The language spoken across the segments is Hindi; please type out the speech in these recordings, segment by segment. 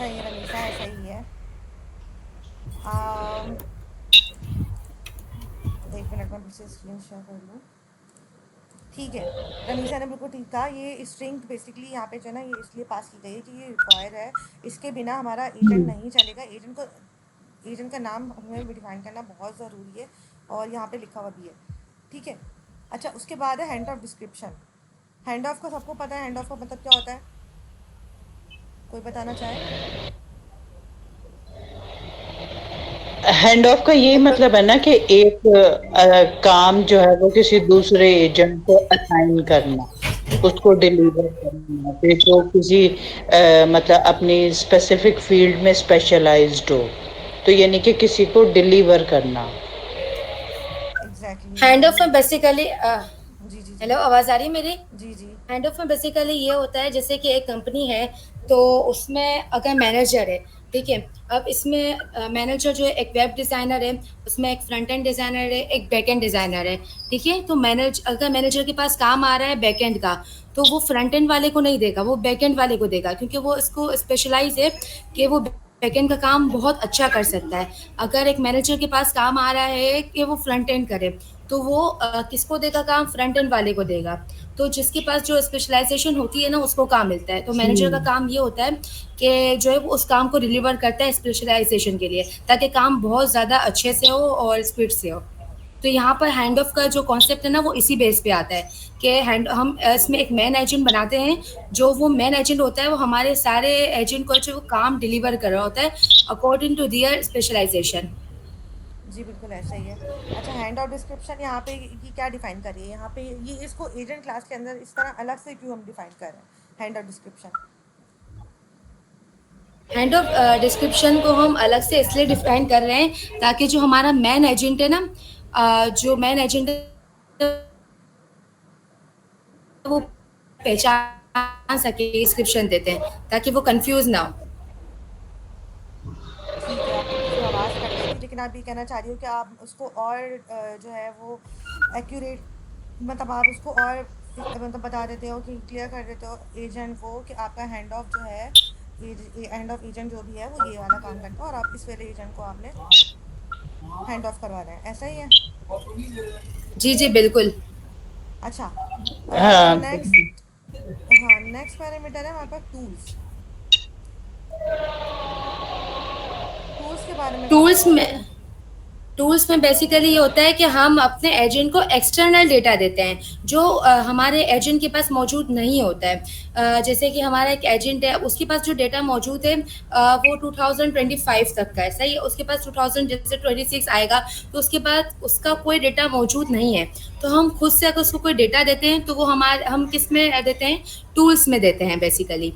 सही है रमीसा, ऐसा ही है। आम, एक मिनट में फिर से स्क्रीन शेयर कर लूँ। ठीक है, रमीसा ने बिल्कुल ठीक कहा। ये स्ट्रिंग बेसिकली यहाँ पे जो है ना, ये इसलिए पास की गई है कि ये रिक्वायर है। इसके बिना हमारा एजेंट हम्म। नहीं चलेगा। एजेंट का नाम हमें डिफाइन करना बहुत ज़रूरी है, और यहाँ पे लिखा हुआ भी है। ठीक है। अच्छा, उसके बाद है hand of description. Hand of का सबको पता है, हैंड ऑफ का मतलब क्या होता है? कोई बताना चाहे? हैंड ऑफ का यही मतलब है ना कि एक काम जो है वो किसी दूसरे एजेंट को असाइन करना, उसको डिलीवर करना, फिर जो किसी मतलब अपनी स्पेसिफिक फील्ड में स्पेशलाइज्ड हो, तो यानी कि किसी को डिलीवर करना। एग्जैक्टली हैंड ऑफ exactly, में बेसिकली जी जी जी। हेलो, आवाज आ रही है मेरी? जी जी। हैंड ऑफ में बेसिकली ये होता है जैसे कि एक कंपनी है, तो उसमें अगर मैनेजर है, ठीक है। अब इसमें मैनेजर जो है, एक वेब डिज़ाइनर है, उसमें एक फ्रंट एंड डिज़ाइनर है, एक बैक एंड डिज़ाइनर है, ठीक है। तो अगर मैनेजर के पास काम आ रहा है बैक एंड का, तो वो फ्रंट एंड वाले को नहीं देगा, वो बैक एंड वाले को देगा, क्योंकि वो इसको स्पेशलाइज है कि वो बैक एंड का काम बहुत अच्छा कर सकता है। अगर एक मैनेजर के पास काम आ रहा है कि वो फ्रंट एंड करे, तो वो किसको देगा काम? फ्रंट एंड वाले को देगा। तो जिसके पास जो स्पेशलाइजेशन होती है ना, उसको काम मिलता है। तो मैनेजर का हम्म। काम ये होता है कि जो है वो उस काम को डिलीवर करता है स्पेशलाइजेशन के लिए, ताकि काम बहुत ज़्यादा अच्छे से हो और स्पीड से हो। तो यहाँ पर हैंड ऑफ का जो कॉन्सेप्ट है ना, वो इसी बेस पे आता है कि हैंड हम इसमें एक मैन एजेंट बनाते हैं। जो वो मैन एजेंट होता है, वो हमारे सारे एजेंट को जो वो काम डिलीवर कर रहा होता है अकॉर्डिंग टू दियर स्पेशलाइजेशन। जी बिल्कुल ऐसा ही है। अच्छा, हैंड ऑफ डिस्क्रिप्शन यहाँ पे ये क्या डिफाइन करिए यहाँ पे, ये इसको एजेंट क्लास के अंदर इस तरह अलग से क्यों हम डिफाइन कर रहे हैं hand of description? Hand of description को हम अलग से इसलिए डिफाइन कर रहे हैं ताकि जो हमारा मैन एजेंट है ना, जो मैन एजेंट है वो पहचान सके डिस्क्रिप्शन देते हैं, ताकि वो कंफ्यूज ना हो। ठीक है, आपकी बीच में आवाज़ कट गई थी, लेकिन आप ये कहना चाह रही हो कि आप उसको और जो है वो एक्यूरेट, मतलब आप उसको और मतलब बता देते हो कि क्लियर कर देते हो एजेंट को कि आपका हैंड ऑफ जो है, हैंड ऑफ एजेंट जो भी है वो ये वाला काम करता है, और आप इस वाले एजेंट को आपने हैंड ऑफ करवा रहे हैं, ऐसा ही है? जी जी बिल्कुल। अच्छा, हाँ। नेक्स्ट। हाँ, नेक्स्ट पैरामीटर है हमारे पास टूल्स। टूल्स के बारे में कौन टूल्स बताएगा? में टूल्स में बेसिकली ये होता है कि हम अपने एजेंट को एक्सटर्नल डेटा देते हैं, जो हमारे एजेंट के पास मौजूद नहीं होता है। जैसे कि हमारा एक एजेंट है, उसके पास जो डेटा मौजूद है वो 2025 तक का है, सही है। उसके पास 2000 जैसे 26 आएगा, तो उसके बाद उसका कोई डेटा मौजूद नहीं है। तो हम खुद से अगर उसको कोई डेटा देते हैं, तो वो हम किस में देते हैं? टूल्स में देते हैं बेसिकली।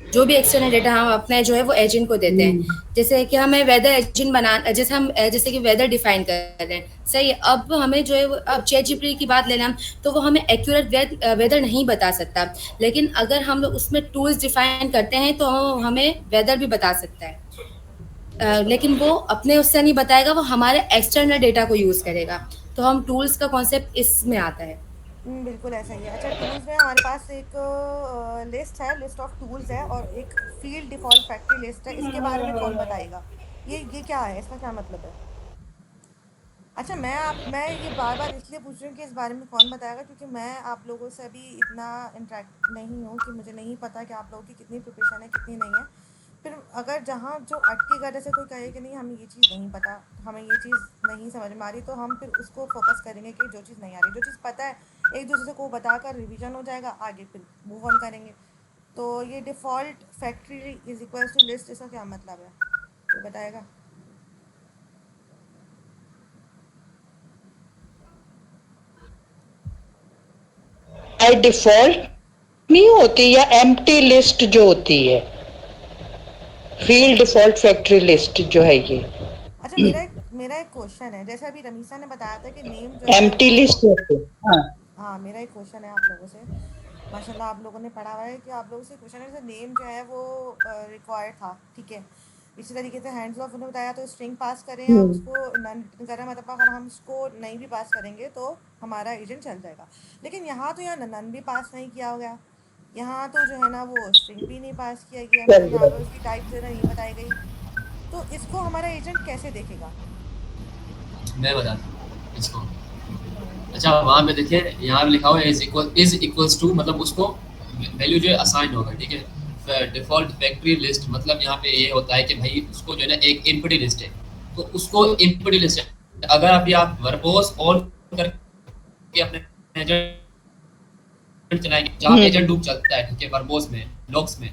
जो भी एक्सटर्नल डेटा हम अपने जो है वो एजेंट को देते हैं। हम्म। जैसे कि हमें वेदर एजेंट बना, जैसे हम जैसे कि वेदर डिफाइन कर रहे हैं, सही है। अब हमें जो है अब चैट जीपीटी की बात लेना, तो वो हमें एक्यूरेट वेदर नहीं बता सकता। लेकिन अगर हम लोग उसमें टूल्स डिफाइन करते हैं, तो हमें वेदर भी बता सकता है। लेकिन वो अपने उससे नहीं बताएगा, वो हमारे एक्सटर्नल डेटा को यूज करेगा। तो हम टूल्स का कॉन्सेप्ट इसमें आता है। बिल्कुल ऐसा ही है। अच्छा, टूल्स में हमारे पास एक लिस्ट है, लिस्ट ऑफ टूल्स है, और एक फील्ड डिफ़ॉल्ट फैक्ट्री लिस्ट है। इसके बारे में कौन बताएगा? ये क्या है, इसका क्या मतलब है? अच्छा, मैं ये बार बार इसलिए पूछ रही हूँ कि इस बारे में कौन बताएगा, क्योंकि मैं आप लोगों से अभी इतना इंटरेक्ट नहीं हूँ कि मुझे नहीं पता कि आप लोगों की कितनी प्रिपरेशन है कितनी नहीं है। फिर अगर जहाँ जो अटकेगा, जैसे कोई कहे कि नहीं हमें ये चीज़ नहीं पता, हमें ये चीज़ नहीं समझ में आ रही, तो हम फिर उसको फोकस करेंगे कि जो चीज़ नहीं आ रही, जो चीज़ पता है एक दूसरे को बताकर रिवीजन हो जाएगा, आगे फिर मूव ऑन करेंगे। तो ये default factory is equals to list, इसका क्या मतलब है, कोई बताएगा? बाय डिफॉल्ट नहीं होती, या एम्प्टी लिस्ट जो होती है, फील्ड डिफॉल्ट फैक्ट्री लिस्ट जो है ये अच्छा, मेरा एक क्वेश्चन है। जैसे अभी रमीसा ने बताया था कि नेम जो है एम्प्टी वो, लिस्ट होती है। हाँ। हाँ मेरा एक क्वेश्चन है आप लोगों से। माशाल्लाह आप लोगों ने पढ़ा हुआ है, कि आप लोगों से क्वेश्चन है, जैसे नेम जो है वो रिक्वायर्ड था, ठीक है। इसी तरीके से हैंड्स ऑफ ने बताया, तो स्ट्रिंग पास करें या हम्म। उसको नन करें, मतलब अगर हम उसको नहीं भी पास करेंगे तो हमारा एजेंट चल जाएगा। लेकिन यहाँ तो यहाँ नन भी पास नहीं किया हो गया, यहाँ तो जो है ना वो स्ट्रिंग भी नहीं पास किया गया, चल मतलब यहाँ रहा पे है। उसकी टाइप जो है ना नहीं बताई गई। तो इसको हमारा एजेंट कैसे देखेगा? मैं बताता हूँ इसको। हम्म। अच्छा वहाँ पे देखिए यहाँ पे लिखा हुआ है इज इक्वल्स टू, मतलब उसको वैल्यू जो है असाइन होगा, ठीक है। डिफॉल्ट फैक्ट्री लिस्ट, मतलब यहाँ पे ये होता है कि भाई उसको जो है ना एक एम्प्टी लिस्ट है, तो उसको एम्प्टी लिस्ट है। अगर अभी आप वर्बोस ऑन करके अपने एजेंट चलाएंगे जहाँ पे एजेंट हम्म। लूप चलता है, ठीक है, वर्बोस में, लॉग्स में,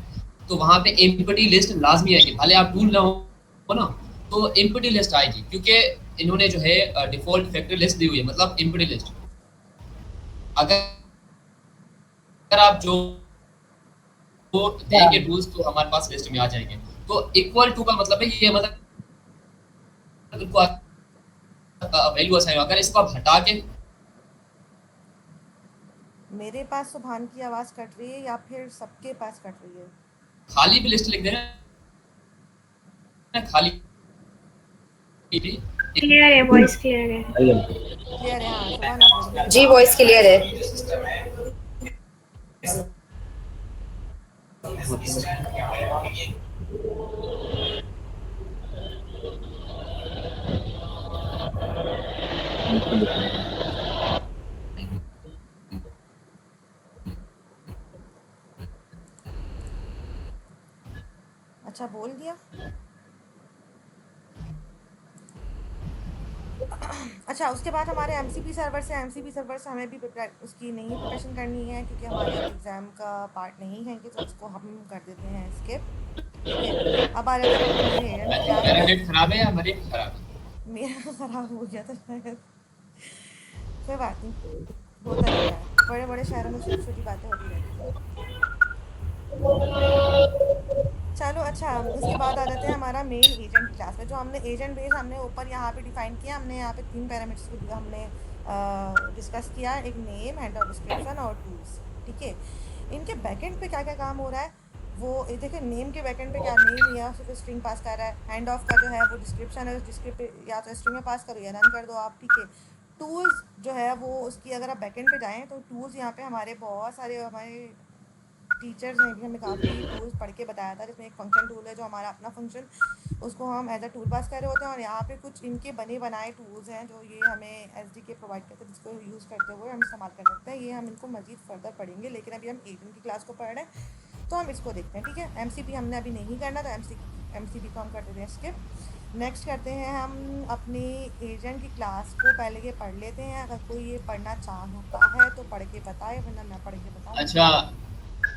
तो वहाँ पे एम्प्टी लिस्ट लाजमी है कि भले आप टूल ना हो ना, तो एम्प्टी लिस्ट आएगी, क्योंकि इन्होंने जो है डिफॉल्ट फैक्ट्री लिस्ट दी हुई है, मतलब एम्प्टी लिस्ट। अगर आप जो देंगे हाँ। टूल्स तो हमारे पास लिस्ट में आ जाएंगे। तो इक्वल टू का मतलब है ये, मतलब इनको वैल्यू असाइन, अगर इसको आप हटा के मेरे पास सुभान की आवाज़ कट रही है या फिर सबके पास कट रही है? खाली भी लिस्ट लिख देना, खाली भी क्लियर है, वॉइस क्लियर है। क्लियर है? हाँ सुभान आप बोलो, मेरे जी पास वॉइस क्लियर है। अच्छा बोल दिया। अच्छा उसके बाद हमारे एमसीपी सर्वर से, हमें भी उसकी नहीं प्रिपरेशन करनी है क्योंकि हमारे अब एग्ज़ाम का पार्ट नहीं है कि, तो उसको हम कर देते हैं स्किप। ठीक है, अब आ जाते हैं हम अपने मेन एजेंट की क्लास मेरा पे। नेट खराब है या हमारी खराब है? मेरा ख़राब हो गया था शायद, कोई बात नहीं, होता रहता है, बड़े बड़े शहरों में छोटी छोटी बातें होती रहती हैं। चलो अच्छा, उसके बाद आ जाते हैं हमारा मेन एजेंट क्लास में। जो हमने एजेंट बेस हमने ऊपर यहाँ पे डिफाइन किया, हमने यहाँ पे 3 पैरामीटर्स को हमने डिस्कस किया, एक नेम, हैंड और डिस्क्रिप्शन और टूल्स। ठीक है, इनके बैकएंड पे क्या क्या काम हो रहा है वो देखिए। नेम के बैकएंड पे क्या, नेम या सिर्फ स्ट्रिंग पास कर रहा है। हैंड ऑफ का जो है वो डिस्क्रिप्शन है, डिस्क्रिप्ट या तो स्ट्रिंग में पास करो या रन कर दो आप। ठीक है, टूल्स जो है वो उसकी, अगर आप बैकएंड पे जाएँ तो टूल्स यहाँ पे हमारे बहुत सारे, हमारे टीचर्स ने भी हमें काफ़ी टूल्स पढ़ के बताया था, जिसमें एक फंक्शन टूल है जो हमारा अपना फंक्शन, उसको हम एज अ टूल पास कर रहे होते हैं। और यहाँ पे कुछ इनके बने बनाए टूल्स हैं जो ये हमें एसडीके प्रोवाइड करते हैं, जिसको यूज़ करते हुए हम इस्तेमाल कर सकते हैं। ये हम इनको मज़ीद फर्दर पढ़ेंगे, लेकिन अभी हम एजेंट की क्लास को पढ़ रहे हैं तो हम इसको देखते हैं। ठीक है, एमसीपी हमने अभी नहीं करना, तो एमसीपी को हम कर देते हैं स्किप। नेक्स्ट करते हैं हम अपनी एजेंट की क्लास को, पहले ये पढ़ लेते हैं। अगर कोई ये पढ़ना चाहता है तो पढ़ के बताए, वरना मैं पढ़ के बताऊँगी। अच्छा,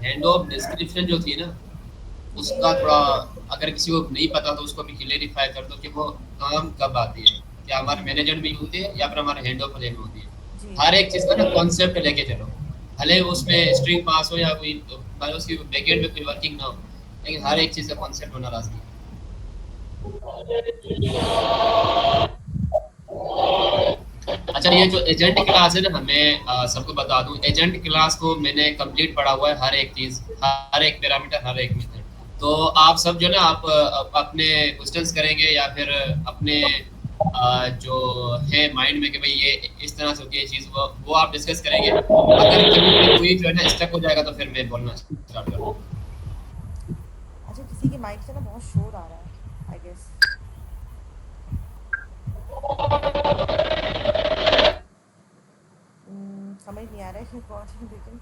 हैंड ऑफ डिस्क्रिप्शन जो थी ना, जी उसका थोड़ा अगर किसी को नहीं पता तो उसको भी क्लियरिफाई कर दो कि वो काम कब आती है, क्या हमारे मैनेजर में होती है या फिर हमारे हैंड ऑफ में होती है। जी हर एक चीज़ का ना कॉन्सेप्ट लेके चलो, भले उसमें स्ट्रिंग पास हो या कोई, भले उसकी बैकएंड में कोई वर्किंग ना हो, लेकिन हर एक चीज़ का कॉन्सेप्ट होना लाजमी है। अच्छा, ये जो एजेंट क्लास है ना, मैं सबको बता दूं, एजेंट क्लास को मैंने कंप्लीट पढ़ा हुआ है, हर एक चीज़, हर एक पैरामीटर, हर एक मेथड। तो आप सब जो है ना, आप अपने क्वेश्चंस करेंगे या फिर अपने जो है माइंड में कि भाई ये इस तरह से होती है चीज़, वो आप डिस्कस करेंगे। अगर कहीं पे कोई जो है ना स्टक हो जाएगा तो फिर मैं बोलना स्टार्ट करूँगा। अच्छा, किसी के माइक से ना बहुत शोर आ रहा है, आई गेस। समझ नहीं आ रहा है कौन सी, लेकिन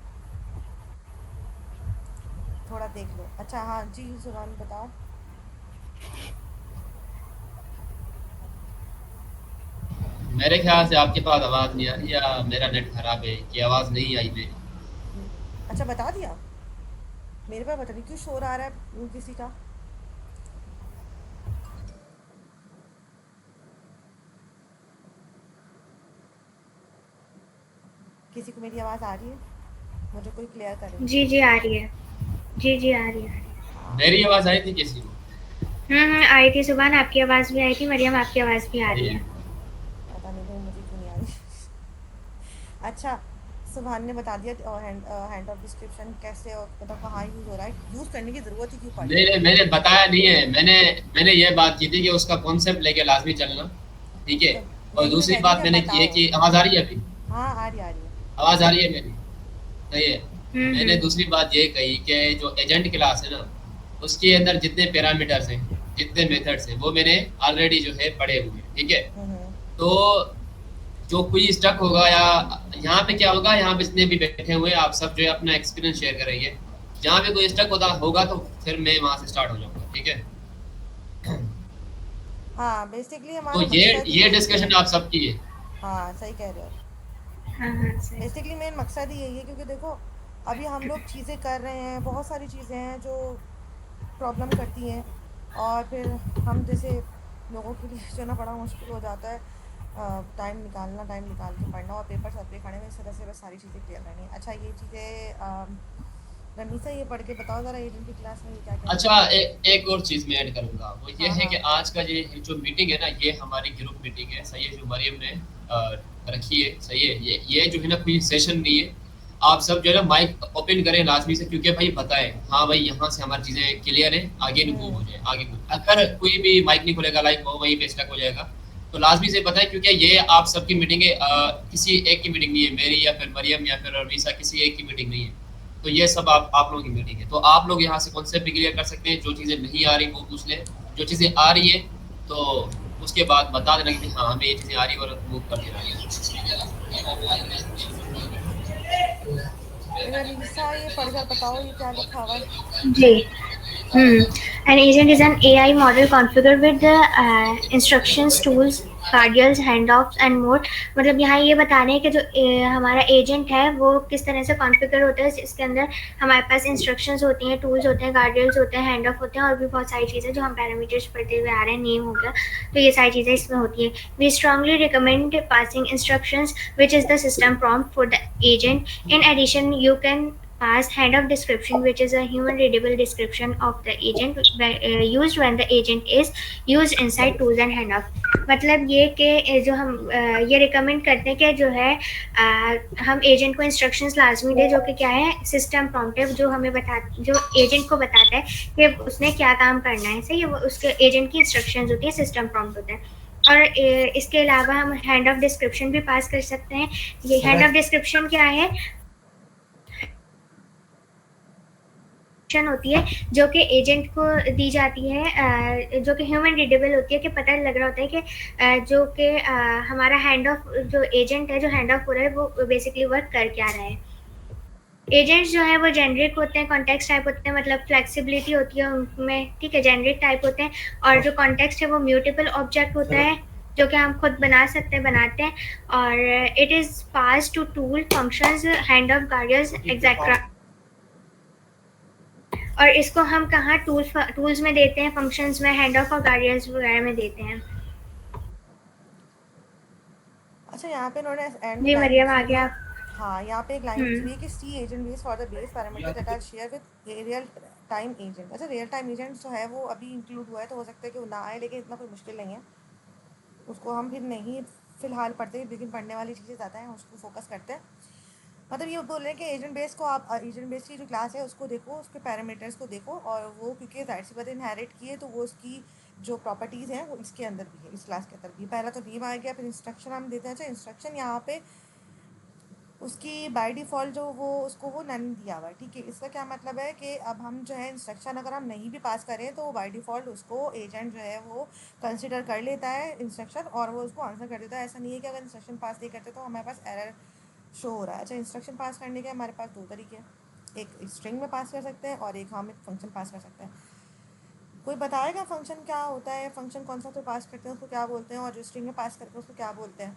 थोड़ा देख लो। अच्छा हाँ जी सुभान बताओ। मेरे ख्याल से आपके पास आवाज़ नहीं आ रही, या मेरा नेट खराब है कि आवाज़ नहीं आई मेरी। अच्छा बता दिया, मेरे पास पता नहीं क्यों शोर आ रहा है किसी का। किसी को मेरी आवाज़ आ रही है? मुझे कोई क्लियर करे। जी जी आ रही है, जी जी आ रही है। हाँ मेरी आवाज़ आई थी किसी को? आई थी सुभान, आपकी आवाज़ भी आई थी, मरियम आपकी आवाज़ भी आ रही है। पता नहीं भाई मुझे क्यों नहीं आ रही। अच्छा, सुभान ने बता दिया। और हैंड ऑफ डिस्क्रिप्शन कैसे और मतलब कहाँ यूज़ हो रहा है, यूज़ करने की ज़रूरत ही क्यों पड़ी नहीं है। नहीं, मैंने बताया नहीं है, मैंने ये बात की थी कि उसका कॉन्सेप्ट लेके लाजमी चलना, ठीक है। तो और यही तो दूसरी कह रही हूँ बात कि मैंने की है बताओ। कि आवाज़ आ रही है अभी? हाँ आ रही, आ रही है। आवाज़ आ रही है मेरी? नहीं है? मैंने दूसरी बात ये कही कि जो एजेंट क्लास है ना, उसके अंदर जितने पैरामीटर्स हैं, जितने मेथड्स हैं, वो मैंने ऑलरेडी जो है पढ़े हुए हैं, ठीक है। तो जो कोई स्टक होगा या यहाँ पे क्या होगा, यहाँ पे जितने भी बैठे हुए हैं आप सब जो है अपना एक्सपीरियंस शेयर करेंगे। जहाँ पे कोई स्टक होगा तो फिर मैं वहाँ से स्टार्ट हो जाऊँगा, ठीक है। हाँ बेसिकली तो हमारा ये मकसद ये डिस्कशन आप सबकी है। हाँ सही कह रहे हो। हाँ सही। बेसिकली मेन मकसद ही यही है, क्योंकि देखो अभी हम लोग चीज़ें कर रहे हैं, बहुत सारी चीज़ें हैं जो प्रॉब्लम करती हैं, और फिर हम जैसे लोगों के लिए जो ना बड़ा मुश्किल हो जाता है टाइम निकाल के पढ़ना, और पेपर सर पे खड़े हुए इस तरह से बस सारी चीज़ें क्लियर करनी है। अच्छा ये चीज़ें रमीसा ये पढ़ के बताओ ज़रा एजेंट की क्लास में ये क्या क्या अच्छा एक और चीज़ मैं ऐड करूँगा, वो ये हाँ है हाँ कि आज का ये जो मीटिंग है ना, ये हमारी ग्रुप मीटिंग है, सही है, जो मरियम ने रखी है, सही है। ये जो है ना कोई सेशन नहीं है। आप सब जो है ना माइक ओपन करें लाजमी से, क्योंकि भाई बताएं हाँ भाई यहाँ से हमारी चीज़ें क्लियर है, आगे नहीं मूव हो जाए, आगे अगर कोई भी माइक नहीं खुलेगा लाइक वो वहीं पे स्टक हो जाएगा। तो लाजमी से बताएं, क्योंकि ये आप सबकी मीटिंग है, किसी एक की मीटिंग नहीं है, मेरी या फिर मरियम या फिर रमीसा, किसी एक की मीटिंग नहीं है। तो ये सब आप लोगों की मीटिंग है, तो आप लोग यहाँ से कॉन्सेप्ट भी क्लियर कर सकते हैं। जो चीज़ें नहीं आ रही वो पूछ लें, जो चीज़ें आ रही है तो उसके बाद बता देना कि हाँ हमें ये चीज़ें आ रही है और मूव कर देना है। रमीसा ये पढ़ कर बताओ ये क्या लिखा हुआ है। जी An agent is an AI model configured with the instructions, tools, guardrails, handoffs and more. मतलब यहाँ ये बता रहे हैं कि जो हमारा एजेंट है वो किस तरह से कॉन्फ़िगर होता है, इसके अंदर हमारे पास इंस्ट्रक्शंस होती हैं, टूल्स होते हैं, गार्डियल्स होते हैं, हैंड ऑफ होते हैं, और भी बहुत सारी चीज़ें जो हम पैरामीटर्स पढ़ते हुए आ रहे हैं, नेम हो गया, तो ये सारी चीज़ें इसमें होती हैं। We strongly recommend passing instructions which is the system prompt for the agent. In addition, you can pass hand of description, which is a human readable description of the agent used when the agent is used inside tools and hand off. मतलब ये कि जो हम ये रिकमेंड करते हैं कि जो है हम एजेंट को इंस्ट्रक्शंस लाजमी दे, जो कि क्या है सिस्टम प्रॉम्प्ट है, जो हमें जो एजेंट को बताता है कि उसने क्या काम करना है, सही है। वो उसके एजेंट की इंस्ट्रक्शंस होती है, सिस्टम प्रॉम्प्ट होता है। और इसके अलावा हम हैंड ऑफ डिस्क्रिप्शन भी पास कर सकते हैं। ये हैंड ऑफ डिस्क्रिप्शन क्या है, होती है जो कि एजेंट को दी जाती है, जो कि ह्यूमन रीडेबल होती है, कि पता लग रहा होता है कि जो कि हमारा हैंड ऑफ जो एजेंट है जो हैंड ऑफ हो रहा है वो बेसिकली वर्क कर क्या रहा है। एजेंट्स जो है वो जेनरिक होते हैं, कॉन्टेक्स्ट टाइप होते हैं, मतलब फ्लेक्सिबिलिटी होती है उनमें, ठीक है, जेनरिक टाइप होते हैं। और जो कॉन्टेक्स्ट है वो म्यूटेबल ऑब्जेक्ट होता है, जो कि हम खुद बनाते हैं। और it is pass to tool functions, hand of guardians etcetera. और इसको हम कहाँ टूल्स में देते हैं, फंक्शंस में, हैंड ऑफ और गार्डियल्स वगैरह में देते हैं। अच्छा यहाँ पे इन्होंने एंड जी मरियम आ गया। हाँ यहाँ पे एक लाइन लिखी है कि see agent base for the base parameter that are share with real time agent. अच्छा रियल टाइम एजेंट जो है वो अभी इंक्लूड हुआ है, तो हो सकता है कि वो ना आए, लेकिन इतना कोई मुश्किल नहीं है, उसको हम फिर नहीं फ़िलहाल पढ़ते, लेकिन पढ़ने वाली चीज़ें ज़्यादा हैं, उसको फोकस करते हैं। मतलब ये बोल रहे हैं कि एजेंट बेस को आप एजेंट बेस की जो क्लास है उसको देखो, उसके पैरामीटर्स को देखो, और वो क्योंकि जाहिर सी बात है इनहेरिट की है, तो वो उसकी जो प्रॉपर्टीज़ हैं वो इसके अंदर भी है, इस क्लास के अंदर भी। पहला तो नेम आ गया, फिर इंस्ट्रक्शन हम देते हैं। अच्छा इंस्ट्रक्शन यहाँ पे उसकी बाय डिफ़ॉल्ट जो वो उसको वो नन दिया हुआ है, ठीक है। इसका क्या मतलब है कि अब हम जो है इंस्ट्रक्शन अगर हम नहीं भी पास करें तो बाय डिफ़ॉल्ट उसको एजेंट जो है वो कंसिडर कर लेता है इंस्ट्रक्शन, और वो उसको आंसर कर देता है। ऐसा नहीं है कि अगर इंस्ट्रक्शन पास नहीं करते तो हमारे पास एरर शो हो रहा है। अच्छा इंस्ट्रक्शन पास करने के हमारे पास दो तरीके हैं, एक स्ट्रिंग में पास कर सकते हैं और एक हम एक फंक्शन पास कर सकते हैं। कोई बताएगा फंक्शन क्या होता है, फंक्शन कौन सा तो पास करते हैं उसको क्या बोलते हैं, और जो स्ट्रिंग में पास करते हैं उसको क्या बोलते हैं?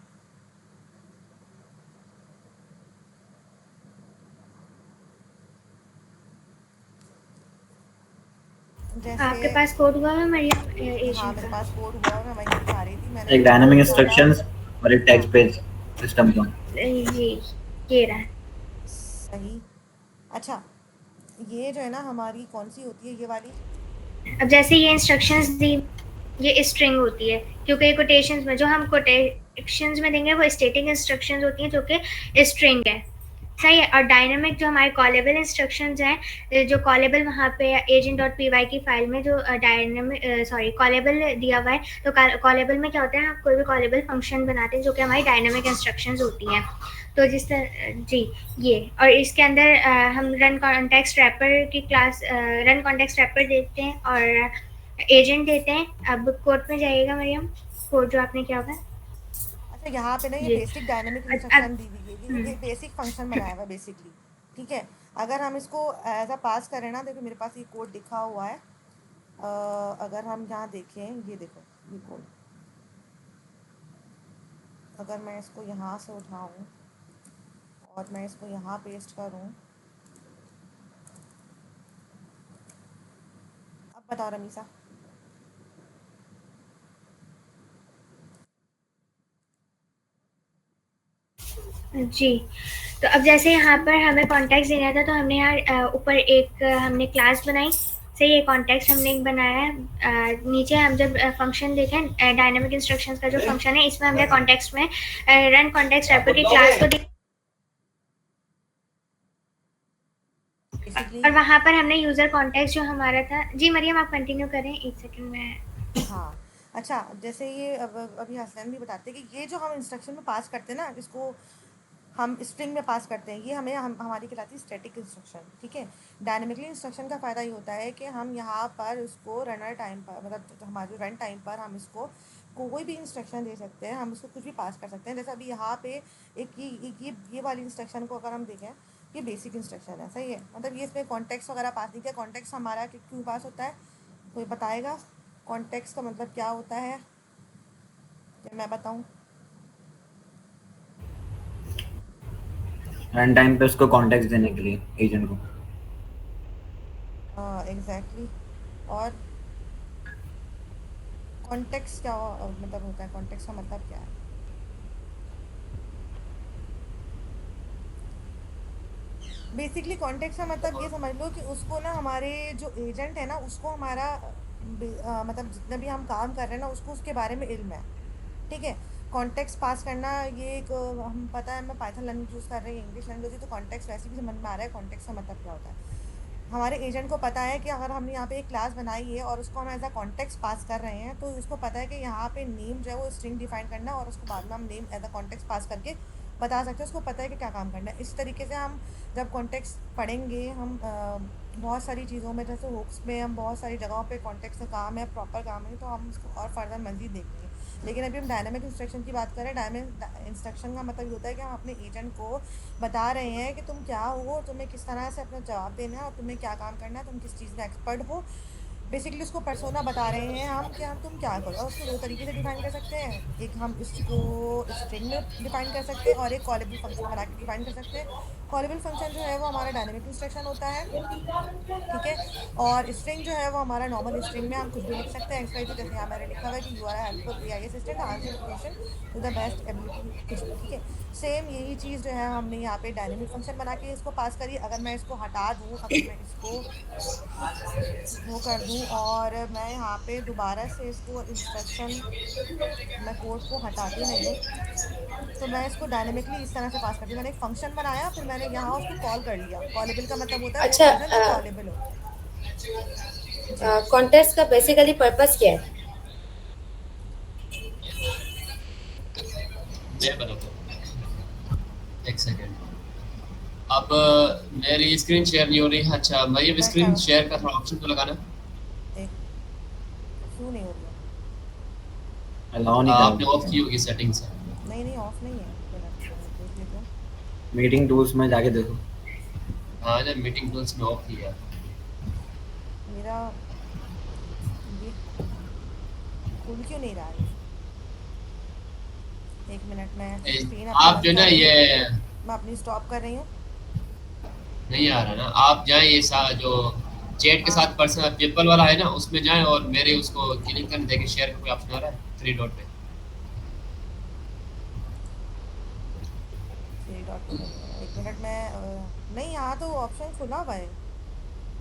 जैसे आपके पास कोड हुआ है मरियम? हाँ मेरे पास कोड हुआ है, मैं वही दिखा रही थी। मैंने एक डायनामिक इंस्ट्रक्शंस और एक टेक्स्ट बेस्ड सिस्टम का ये रहा सही। अच्छा ये जो है ना हमारी कौन सी होती है, ये वाली? अब जैसे ये इंस्ट्रक्शंस दी, ये स्ट्रिंग होती है, क्योंकि कोटेशंस में जो हम कोटेशंस में देंगे वो स्टैटिक इंस्ट्रक्शंस होती हैं जो कि स्ट्रिंग है, सही है। और डायनामिक जो हमारे कॉलेबल इंस्ट्रक्शंस हैं, जो कॉलेबल वहाँ पे agent.py की फाइल में जो कॉलेबल दिया हुआ है, तो कॉलेबल में क्या होता है, हम कोई भी कॉलेबल फंक्शन बनाते हैं जो कि हमारी डायनामिक इंस्ट्रक्शंस होती हैं। तो जिस तरह जी ये, और इसके अंदर हम रन कॉन्टेक्स्ट रैपर की क्लास रन कॉन्टेक्स्ट रैपर देते हैं और एजेंट देते हैं। अब कोड में जाइएगा मरियम, कोड जो आपने किया होगा। अच्छा, यहाँ पे ना ये जी बेसिक डायनेमिक अब इंस्ट्रक्शन दी हुई है, ये बेसिक फंक्शन बनाया हुआ है बेसिकली। ठीक है, अगर हम इसको एज अ पास करें ना, देखो मेरे पास ये कोड लिखा हुआ है। अगर हम यहाँ देखें, ये देखो ये कोड, अगर मैं इसको यहाँ से उठाऊँ और मैं इसको यहाँ पेस्ट करूँ, अब बताओ रमीसा। जी, तो अब जैसे यहाँ पर हमें कॉन्टेक्स्ट देना था, तो हमने यहाँ ऊपर एक हमने क्लास बनाई। सही है, कॉन्टेक्स्ट हमने एक बनाया है। नीचे हम जब फंक्शन देखें, डायनामिक इंस्ट्रक्शंस का जो फंक्शन है, इसमें हमने कॉन्टेक्स्ट में रन कॉन्टेक्स्ट रैपर की क्लास को बेसिकली और वहाँ पर हमने यूजर कॉन्टेक्स्ट जो हमारा था। जी मरियम, आप कंटिन्यू करें, एक सेकंड में। हाँ, अच्छा, जैसे ये अब अभी हसनैन भी बताते हैं कि ये जो हम इंस्ट्रक्शन में पास करते हैं ना, जिसको हम स्ट्रिंग में पास करते हैं, ये हमारी कहलाती है स्टैटिक इंस्ट्रक्शन। ठीक है, डायनेमिकली इंस्ट्रक्शन का फ़ायदा ये होता है कि हम यहाँ पर उसको रनर टाइम पर, मतलब हमारे रन टाइम पर हम इसको कोई भी इंस्ट्रक्शन दे सकते हैं, हम इसको कुछ भी पास कर सकते हैं। जैसे अभी यहाँ पे ये वाली इंस्ट्रक्शन को अगर हम देखें, ये बेसिक इंस्ट्रक्शन है। सही है, मतलब ये इसमें कॉन्टेक्स्ट वगैरह पास नहीं किया। कॉन्टेक्स्ट हमारा क्यों पास होता है, कोई बताएगा कॉन्टेक्स्ट का मतलब क्या होता है, या मैं बताऊँ? रन टाइम पे उसको कॉन्टेक्स्ट देने के लिए एजेंट को। हाँ एग्जैक्टली। और कॉन्टेक्स्ट क्या मतलब होता है, कॉन्टेक्स्ट का मतलब क्या है? बेसिकली कॉन्टेक्स्ट का मतलब ये समझ लो कि उसको ना, हमारे जो एजेंट है ना, उसको हमारा मतलब जितना भी हम काम कर रहे हैं ना, उसको उसके बारे में इल्म है। ठीक है, कॉन्टेक्स्ट पास करना ये एक हम पता है, मैं पाइथन लैंग्वेज यूज़ कर रही हूँ, इंग्लिश लैंग्वेज, तो कॉन्टेक्स्ट वैसे भी समझ में आ रहा है कॉन्टेक्स्ट का मतलब क्या होता है। हमारे एजेंट को पता है कि अगर हमने यहाँ पे एक क्लास बनाई है और उसको हम एज अ कॉन्टेक्स्ट पास कर रहे हैं, तो उसको पता है कि यहाँ पे नेम जो है वो स्ट्रिंग डिफाइन करना है, और उसको बाद में हम नेम एज अ कॉन्टेक्स्ट पास करके बता सकते हैं। उसको पता है कि क्या काम करना है। इस तरीके से हम जब कॉन्टेक्स्ट पढ़ेंगे, हम बहुत सारी चीज़ों में, जैसे हुक्स में हम बहुत सारी जगहों पे कॉन्टेक्स्ट का काम है, प्रॉपर काम है, तो हम उसको और फर्दर मज़ीद देखेंगे। लेकिन अभी हम डायनामिक इंस्ट्रक्शन की बात करें, डायनामिक इंस्ट्रक्शन का मतलब ये होता है कि हम अपने एजेंट को बता रहे हैं कि तुम क्या हो, तुम्हें किस तरह से अपना जवाब देना है, और तुम्हें क्या काम करना है, तुम किस चीज़ में एक्सपर्ट हो। बेसिकली उसको पर्सोना बता रहे हैं हम कि हम तुम क्या करो। और उसको दो तरीके से डिफाइन कर सकते हैं, एक हम इसको स्ट्रिंग में डिफाइन कर सकते हैं, और एक कॉलेबल फंक्शन बना के डिफाइन कर सकते हैं। कॉलेबल फंक्शन जो है वो हमारा डायनेमिक इंस्ट्रक्शन होता है। ठीक है, और स्ट्रिंग जो है वो हमारा नॉर्मल स्ट्रिंग में हम कुछ भी लिख सकते हैं, एक्सवाइज, जैसे यहाँ मैंने लिखा हुआ है कि you are helpful AI assistant, answer question to the best ability, कुछ भी। ठीक है, सेम यही चीज़ जो है हमने यहाँ पे डायनेमिक फंक्शन बना के इसको पास करी। अगर मैं इसको हटा दूँ, अगर मैं इसको वो कर दूँ और मैं यहाँ पे दोबारा से इसको इंस्ट्रक्शन, मैं कोड को हटाती नहीं हूँ, तो मैं इसको डायनेमिकली इस तरह से पास करती हूँ। मैंने एक फंक्शन बनाया, फिर मैंने यहाँ उसको कॉल कर लिया। कॉलेबल का मतलब होता है वो अच्छा, फंक्शन जो कॉलेबल हो। जी, कॉन्टेक्स्ट का बेसिकली पर्पस क्या है? मैं बताता हूँ, एक सेकेंड। अब मेरी स्क्रीन शेयर नहीं हो रही है। अच्छा, मैं ये मैं स्क्रीन शेयर का थोड़ा ऑप्शन तो लगाना। एक क्यों नहीं हो रही है? अलाउ नहीं आपने कर ऑफ की होगी सेटिंग से। नहीं नहीं, ऑफ नहीं है, एक मिनट देख लेते हैं। मीटिंग टूल्स में जाके देखो। हाँ, जब मीटिंग टूल्स में ऑफ किया। मेरा ये खुल क्यों नहीं रहा है? एक मिनट, मैं स्क्रीन आप जो ना ये मैं अपनी स्टॉप कर रही हूँ। नहीं आ रहा ना, आप जाएं ये जो चैट के साथ पर्सनल पेपल वाला है ना, उसमें जाएं और मेरे उसको क्लिक करके देखें, शेयर का कोई ऑप्शन आ रहा है 3 डॉट पे। 3 डॉट पे एक मिनट, मैं नहीं, यहाँ तो ऑप्शन खुला हुआ है,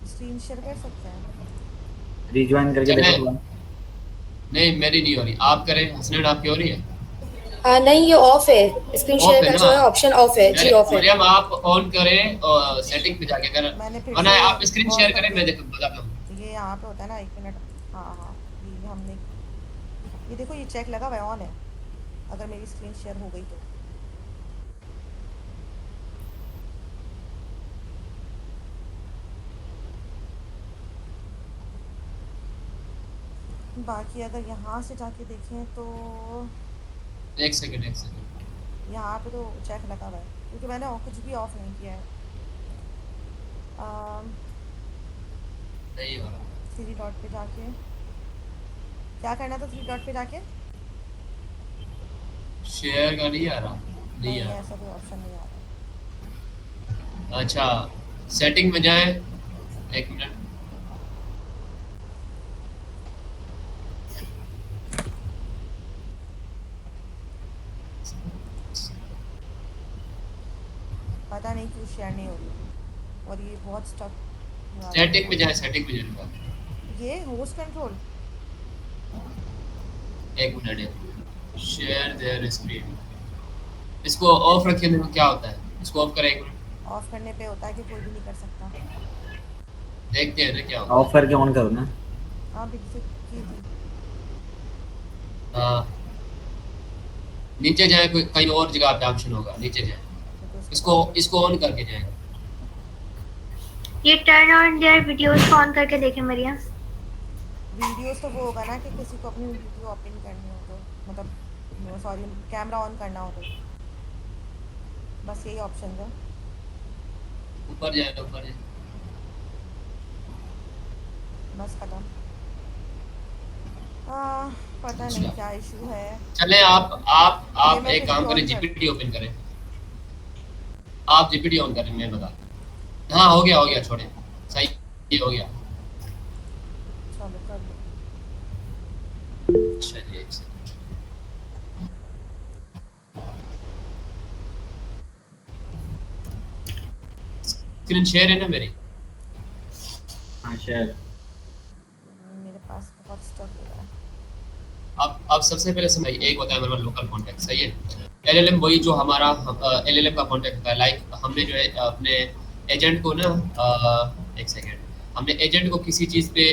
स्क्रीन शेयर कर सकते हैं। रिज्वाइन करके चलें। देखो। नहीं, मेरी नहीं हो रही, आप करें। हसनैन, आपकी हो रही है? नहीं, ये ऑफ है, स्क्रीन ऑफ शेयर है का ना? जो है ऑप्शन ऑफ है जी, ऑफ है। मरियम आप ऑन करें और सेटिंग पे जाके अगर मैंने फिर वरना से आप स्क्रीन बहुत शेयर करें, सारे मैं देखो बताता हूँ। ये यहाँ पे होता है ना, 1 मिनट। हाँ हाँ, ये हमने, ये देखो ये चेक लगा हुआ है, ऑन है। अगर मेरी स्क्रीन शेयर हो गई तो बाकी अगर यहाँ से जाके देखें तो एक सेकंड एक सेकंड। यहाँ पे तो चेक लगा हुआ है, क्योंकि मैंने कुछ भी ऑफ नहीं किया है। नहीं हो रहा, 3 डॉट पे जाके क्या करना था? 3 डॉट पे जाके शेयर का नहीं आ रहा, नहीं नहीं, आ ऐसा कोई ऑप्शन नहीं आ रहा। रहा। अच्छा सेटिंग में जाएं, एक मिनट। पता नहीं क्यों शेयर नहीं हो रही, और ये बहुत स्टक। सेटिंग में जाएं, सेटिंग में जाएं, ये होस्ट कंट्रोल, एक मिनट। शेयर देयर स्क्रीन, इसको ऑफ रखिए, देखो क्या होता है। इसको ऑफ करें एक मिनट, ऑफ करने पे होता है कि कोई भी नहीं कर सकता। देखते हैं ना क्या होता ऑफ करके ऑन करो ना। हाँ बिल्कुल की थी। है। हाँ नीचे जाए, कोई कहीं और जगह पे ऑप्शन होगा, नीचे जाए, तो इसको इसको ऑन करके जाए। ये टर्न ऑन देयर वीडियोस को ऑन करके देखें मरियम। वीडियोस तो वो होगा ना कि किसी को अपनी वीडियो ओपन करनी हो तो, मतलब सॉरी, कैमरा ऑन करना हो तो, बस यही ऑप्शन है। ऊपर जाए, ऊपर जाए। बस खत्म। पता नहीं अच्छा। क्या इशू है। चले आप ये मैं एक फिर काम भी करें, ऑन कर, जीपीटी ओपन करें। आप जीपीटी ऑन करें, मैं बता। हाँ हो गया छोड़े, सही, ये हो गया। चलो कर लो। चलिए एक सेकंड। स्क्रीन शेयर है ना मेरी? हाँ शेयर। मेरे पास बहुत स्टक हो रहा है। अब सबसे पहले समझ, एक होता है हमारा लोकल कॉन्टेक्ट, सही है। एलएलएम वही जो हमारा एलएलएम का कॉन्टेक्ट होता है। लाइक हमने जो है अपने एजेंट को ना, एक सेकेंड, हमने एजेंट को किसी चीज़ पे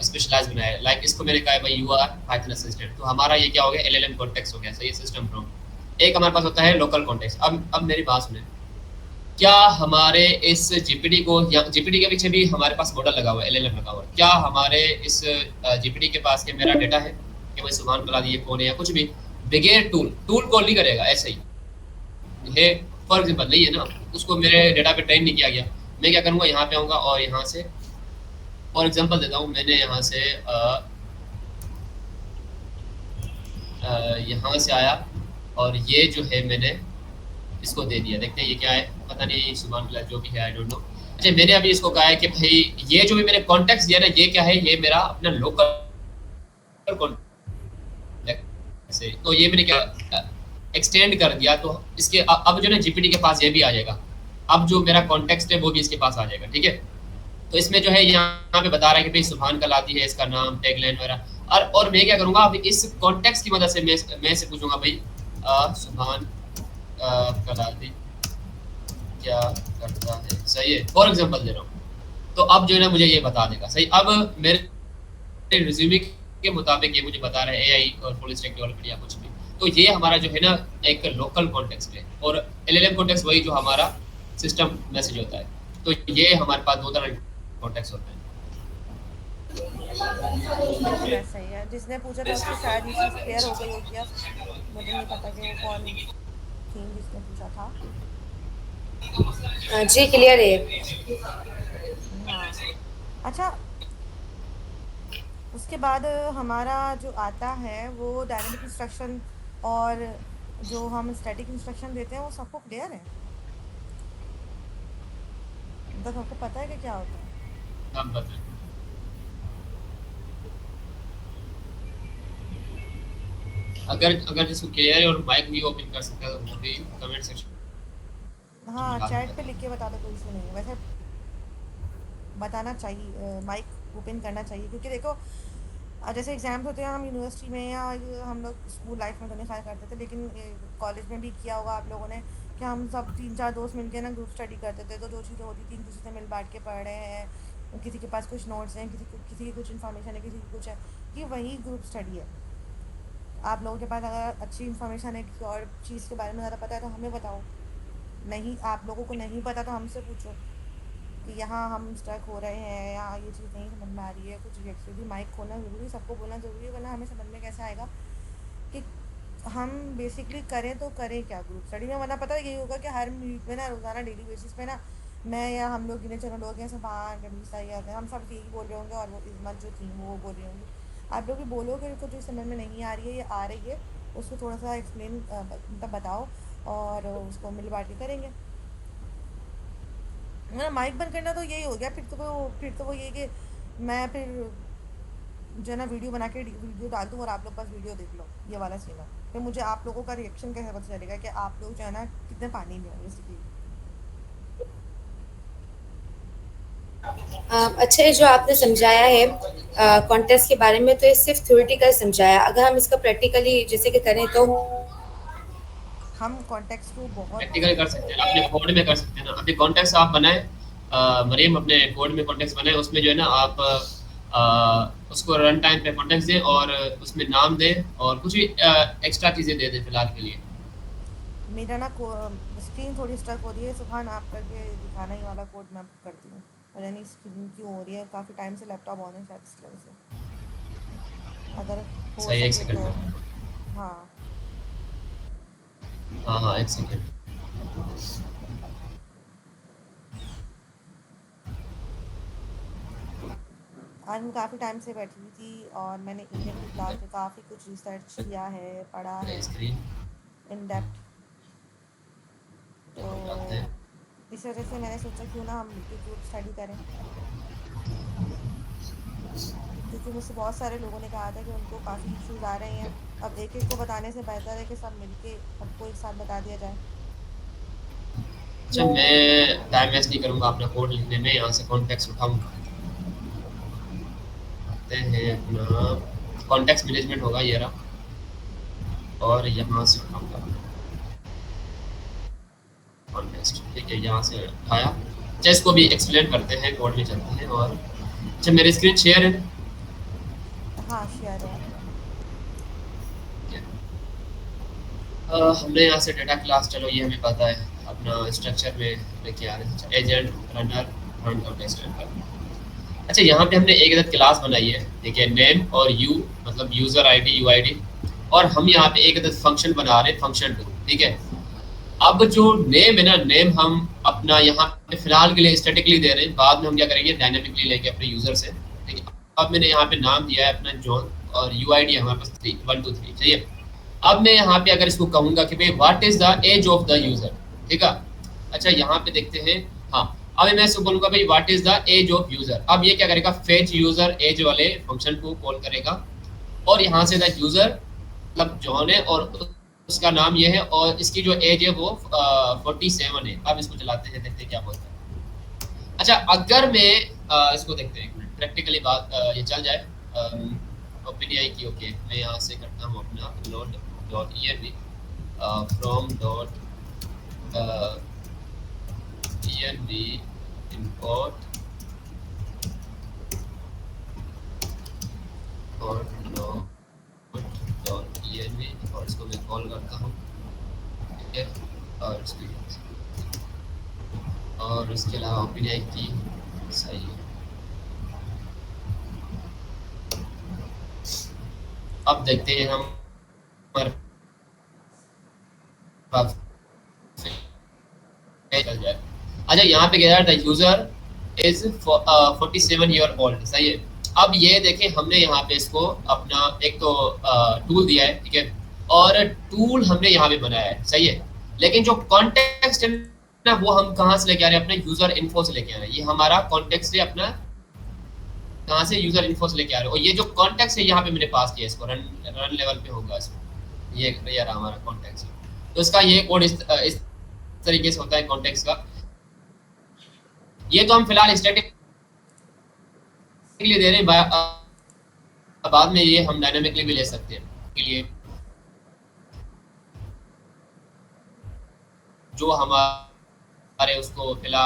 स्पेशलाइज बनाया है। लाइक इसको मैंने कहा है भाई यू आर पाइथन असिस्टेंट, तो हमारा ये क्या हो गया, एलएलएम कॉन्टेक्स्ट हो गया, सही है, सिस्टम फ्रॉम। एक हमारे पास होता है लोकल कॉन्टेक्स्ट। अब मेरी बात सुने, क्या हमारे इस जीपीडी को, या जीपीडी के पीछे भी हमारे पास मॉडल लगा हुआ है, एलएलएम लगा हुआ है, क्या हमारे इस जीपीडी के पास के मेरा डेटा है कि भाई सुभान कला दी कौन है या कुछ भी, बगैर टूल कॉल नहीं करेगा, ऐसे ही है। फॉर एग्जांपल नहीं है ना, उसको मेरे डेटा पे ट्रेन नहीं किया गया। मैं क्या करूँगा, यहाँ पे आऊँगा और यहाँ से फॉर एग्जांपल देता हूँ, मैंने यहाँ से आया और ये जो है मैंने इसको दे दिया। देखते हैं ये क्या है, पता नहीं, सुभान अल्लाह, जो भी है आई डोंट नो। अच्छा मैंने अभी इसको कहा है कि भाई ये जो भी मैंने कॉन्टेक्स्ट दिया ना, ये क्या है, ये मेरा अपना लोकल कॉन्टेक्ट से, तो ये मैंने क्या एक्सटेंड कर दिया, तो इसके अब जो है जीपीटी के पास ये भी आ जाएगा। अब जो मेरा कॉन्टेक्स्ट है वो भी इसके पास आ जाएगा, ठीक है। तो इसमें जो है यहाँ पे बता रहा है कि भाई सुभान कलाती है इसका नाम, टैगलाइन वगैरह। और मैं क्या करूँगा, अब इस कॉन्टेक्स्ट की मदद से मैं से पूछूंगा भाई सुभान कलाती क्या करता है, सही है, फॉर एग्जांपल दे रहा हूँ। तो अब जो है ना मुझे ये बता देगा, सही। अब मेरे रिज्यूमे के मुताबिक ये मुझे बता रहा है एआई और फुल स्टैक डेवलपर या कुछ भी। तो ये हमारा जो है ना एक लोकल कॉन्टेक्स्ट है, और एलएलएम कॉन्टेक्स्ट वही जो हमारा सिस्टम मैसेज होता है। तो ये हमारे पास 2 तरह के कॉन्टेक्स्ट होते हैं। सही है। जिसने पूछा था उसको शायद ये चीज़ क्लियर हो गई होगी। अब मुझे नहीं पता कि वो कौन थी जिसने पूछा था। जी क्लियर है। हाँ अच्छा, उसके बाद हमारा जो आता है वो डायनेमिक इंस्ट्रक्शन, और जो हम स्टैटिक इंस्ट्रक्शन देते हैं वो सबको क्लियर है, मतलब सबको पता है कि क्या होता है। आप बताएं। अगर जिसको क्लियर है और माइक भी ओपन कर सकता है तो वो भी कमेंट सेक्शन। हाँ चैट पे लिख के बता दो, कोई इशू नहीं है। वैसे बताना चाहिए, माइक ओपन करना चाहिए, क्योंकि देखो जैसे एग्ज़ाम्स होते हैं हम यूनिवर्सिटी में या हम लोग स्कूल लाइफ में तो नहीं सारे करते थे, लेकिन कॉलेज में भी किया होगा आप लोगों ने कि हम सब 3-4 दोस्त मिलके ना ग्रुप स्टडी करते थे। तो जो चीज़ें होती थी किसी से मिल बांट के पढ़ रहे हैं, किसी के पास कुछ नोट्स हैं, किसी की कुछ इन्फॉर्मेशन है, किसी की कुछ है, ये वही ग्रुप स्टडी है। आप लोगों के पास अगर अच्छी इन्फॉर्मेशन है किसी और चीज़ के बारे में ज़्यादा पता है तो हमें बताओ, नहीं आप लोगों को नहीं पता तो हमसे पूछो कि यहाँ हम स्टक हो रहे हैं, यहाँ ये चीज़ नहीं समझ में आ रही है, कुछ एक्चुअली माइक खोलना ज़रूरी, सबको बोलना ज़रूरी है, वरना हमें समझ में कैसे आएगा कि हम बेसिकली करें तो करें क्या ग्रुप स्टडी में। वरना पता है यही होगा कि हर मीट में ना रोज़ाना डेली बेसिस पे ना मैं या हम लोग गिने चुने लोग हैं सफान रमीसा या हम सब यही बोल रहे होंगे और वो इज़्ज़त जो थी वो बोल रही होंगी। आप लोग भी बोलोगे कुछ जो समझ में नहीं आ रही है या आ रही है उसको थोड़ा सा एक्सप्लेन मतलब बताओ और उसको मिल बांट के करेंगे। मेरा माइक बंद करना तो यही हो गया, फिर तो वो ये कि मैं फिर जो है ना वीडियो बना के वीडियो डाल दूँ और आप लोग बस वीडियो देख लो, ये वाला सीन है। फिर मुझे आप लोगों का रिएक्शन कैसे पता चलेगा कि आप लोग जो है ना कितने पानी में हो बेसिकली। अच्छा, ये जो आपने समझाया है कॉन्टेस्ट के बारे में, तो ये सिर्फ थ्योरेटिकल समझाया। अगर हम इसका प्रैक्टिकली जैसे कि करें तो हम कॉन्टेक्स्ट को बहुत प्रैक्टिकल कर सकते हैं, अपने कोड में कर सकते हैं ना। अभी कॉन्टेक्स्ट आप बनाए, मरीम अपने कोड में कॉन्टेक्स्ट बनाए, उसमें जो है ना आप उसको रन टाइम पे कॉन्टेक्स्ट दें और उसमें नाम दें और कुछ भी एक्स्ट्रा चीज़ें दे दें फिलहाल के लिए। मेरा ना स्क्रीन थोड़ी स्टक हो रही है, सुबह आप करके दिखाना ही वाला कोड मैं करती हूँ। पता नहीं स्क्रीन क्यों हो रही है, काफ़ी टाइम से लैपटॉप ऑन है शायद इस वजह से, अगर हो सही, एक सके तो। सेकंड। हाँ हाँ हाँ, एक सेकंड। आज मैं काफ़ी टाइम से बैठी हुई थी और मैंने इंडियन की क्लास में काफ़ी कुछ रिसर्च किया है, पढ़ा है स्क्रीन इन डेप्थ। तो लगाते हैं। इस वजह से मैंने सोचा क्यों ना हम मिलकर ग्रुप स्टडी करें, क्योंकि मुझसे बहुत सारे लोगों ने कहा था कि उनको काफ़ी इश्यूज आ रहे हैं। अब एक एक को बताने से बेहतर है कि सब मिलके सबको एक साथ बता दिया जाए। अच्छा, मैं टाइम वेस्ट नहीं करूँगा अपना कोड लिखने में, यहाँ से कॉन्टेक्स्ट उठाऊँगा। आते हैं अपना कॉन्टेक्स्ट मैनेजमेंट होगा ये रहा, और यहाँ से उठाऊँगा कॉन्टेक्स्ट। ठीक है, यहाँ से उठाया। अच्छा, इसको भी एक्सप्लेन करते हैं, कोड में चलते हैं। और अच्छा, मेरी स्क्रीन शेयर है। हाँ शेयर है। हमने यहाँ से डेटा क्लास, चलो ये हमें पता है, अपना स्ट्रक्चर में लेके आ रहे हैं एजेंट रनर रन और टेस्ट रन। अच्छा, यहाँ पे हमने एक अदद क्लास बनाई है, ठीक है, नेम और यू मतलब यूज़र आईडी यूआईडी, और हम यहाँ पे एक अदद फंक्शन बना रहे हैं, फंक्शन टू। ठीक है, अब जो नेम है ना, नेम हम अपना यहाँ पे फिलहाल के लिए स्टैटिकली दे रहे हैं, बाद में हम क्या करेंगे डायनामिकली लेके अपने यूज़र से। ठीक है, अब मैंने यहाँ पे नाम दिया है अपना जॉन, और यूआईडी हमारे पास 3 1 2 3 चाहिए। अब मैं यहाँ पे अगर इसको कहूँगा कि भाई what is the age of the user, ठीक है। अच्छा, यहाँ पे देखते हैं, हाँ, अब मैं इसको बोलूँगा भाई what is the age of user. अब ये क्या करेगा, फेच यूजर एज वाले फंक्शन को कॉल करेगा, और यहाँ से द यूजर मतलब जॉन है और उसका नाम ये है, और इसकी जो एज है वो 47 है। अब इसको चलाते हैं, देखते हैं क्या बोलता है। अच्छा, अगर मैं इसको देखते हैं एक मिनट, प्रैक्टिकली बात ये चल जाए ओपीडीआई की। ओके, मैं यहाँ से करता हूँ अपना load dot env from dot env import और dot env, और इसको मैं कॉल करता हूँ। ठीक है, और इसके अलावा ओपीडीआई की सही है। अब देखते हैं हम चल जाए। अच्छा, यहाँ पे कह रहा था यूजर इज 47 ईयर ओल्ड, सही है। अब ये देखें, हमने यहाँ पे इसको अपना एक तो टूल दिया है, ठीक है, और टूल हमने यहाँ पे बनाया है, सही है। लेकिन जो कॉन्टेक्स्ट है ना, वो हम कहाँ से लेके आ रहे हैं, अपने यूजर इन्फो से लेके आ रहे हैं। ये हमारा कॉन्टेक्स्ट है अपना, कहाँ से, यूजर इन्फो से लेके आ रहे हैं। और ये जो कॉन्टेक्स्ट है यहाँ पे मैंने पास किया, इसको रन लेवल पे होगा इसको, ये रहा हमारा कॉन्टेक्स्ट। तो इसका ये कोड इस तरीके से होता है कॉन्टेक्स्ट का। ये तो हम फिलहाल स्टैटिकली दे रहे हैं बाद में ये हम डायनामिकली भी ले सकते हैं के लिए जो हमारे उसको फिला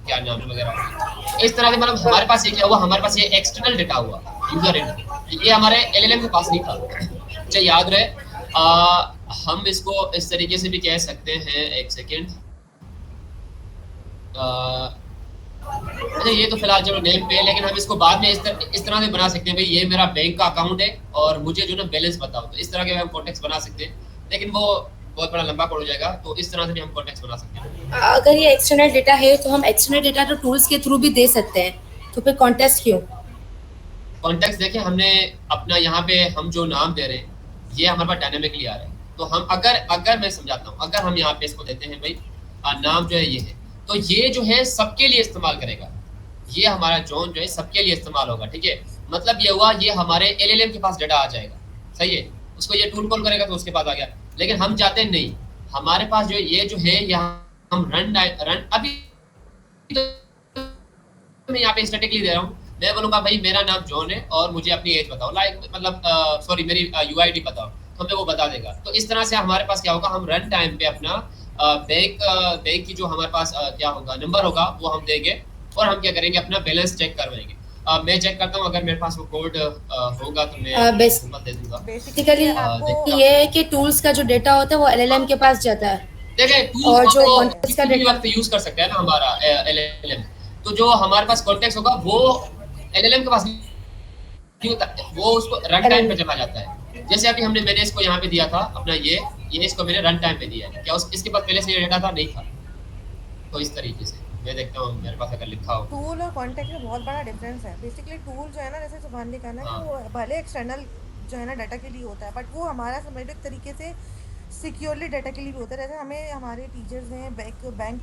क्या नाम वगैरह इस तरह के, मतलब हमारे पास ये क्या हुआ, हमारे पास ये एक्सटर्नल डेटा हुआ यूजर इनपुट, ये हमारे एलएलएम के पास नहीं था। अच्छा याद रहे, हम इसको इस तरीके से भी कह सकते हैं, एक सेकेंड, अच्छा ये तो फिलहाल चलो नेम पे है, लेकिन हम इसको बाद में इस तरह से बना सकते हैं, भाई ये मेरा बैंक का अकाउंट है और मुझे जो ना बैलेंस बताओ, तो इस तरह के हम कॉन्टेक्स्ट बना सकते हैं, लेकिन वो बहुत बड़ा लंबा कोड हो जाएगा, तो इस तरह से भी हम कॉन्टेक्स्ट बना सकते हैं। अगर ये एक्सटर्नल डेटा है तो हम एक्सटर्नल डेटा तो टूल्स के थ्रू भी दे सकते हैं, तो फिर कॉन्टेक्स्ट क्यों? कॉन्टेक्स्ट देखें, हमने अपना यहाँ पे हम जो नाम दे रहे हैं ये हमारे पास डायनामिकली आ रहा है, तो हम अगर मैं समझाता हूँ, अगर हम यहाँ पे इसको देते हैं भाई नाम जो है ये है, तो ये जो है सबके लिए इस्तेमाल करेगा, ये हमारा जॉन जो है सबके लिए इस्तेमाल होगा, ठीक है। मतलब ये हुआ, ये हमारे एलएलएम के पास डाटा आ जाएगा, सही है, उसको ये टूल कॉल करेगा तो उसके पास आ गया, लेकिन हम चाहते हैं नहीं, हमारे पास जो ये जो है यहाँ हम रन अभी तो मैं यहाँ पे स्टैटिकली दे रहा हूँ, मैं बोलूंगा भाई मेरा नाम जॉन है और मुझे अपनी एज बताओ, लाइक मतलब सॉरी मेरी यूआईडी बताओ, तो हमें वो बता देगा। तो इस तरह से हमारे पास क्या होगा, हम रन टाइम पे अपना बैंक की जो हमारे पास क्या होगा नंबर होगा वो हम देंगे और हम क्या करेंगे, अपना बैलेंस चेक करवाएंगे। मैं चेक करता हूँ, अगर मेरे पास वो कोड होगा तो मैं आपको दे दूंगा। बेसिकली आपको ये है कि टूल्स का जो डेटा होता है वो एलएलएम के पास जाता है, देखिए और टूल्स जो को कॉन्टेक्स्ट का किसी भी डेटा वक्त यूज कर सकते हैं ना हमारा एलएलएम, तो जो हमारे पास कॉन्टेक्स्ट होगा वो एलएलएम के पास नहीं होता, वो उसको रन टाइम पे जमा जाता है। जैसे अभी मैंने इसको यहाँ पे दिया था अपना ये इसको मैंने रन टाइम पे दिया है, क्या इसके पास पहले से ये डेटा था, नहीं था, तो इस तरीके से मैं देखता हूँ मेरे पास अगर लिखा हो। टूल और कॉन्टेक्ट में बहुत बड़ा डिफरेंस है। बेसिकली टूल जो है ना, जैसे सुभान ने कहा ना कि वो भले एक्सटर्नल जो है ना डाटा के लिए होता है, बट वो हमारा समझ लो एक तरीके से सिक्योरली डाटा के लिए भी होता है। जैसे हमें हमारे टीचर्स ने बैंक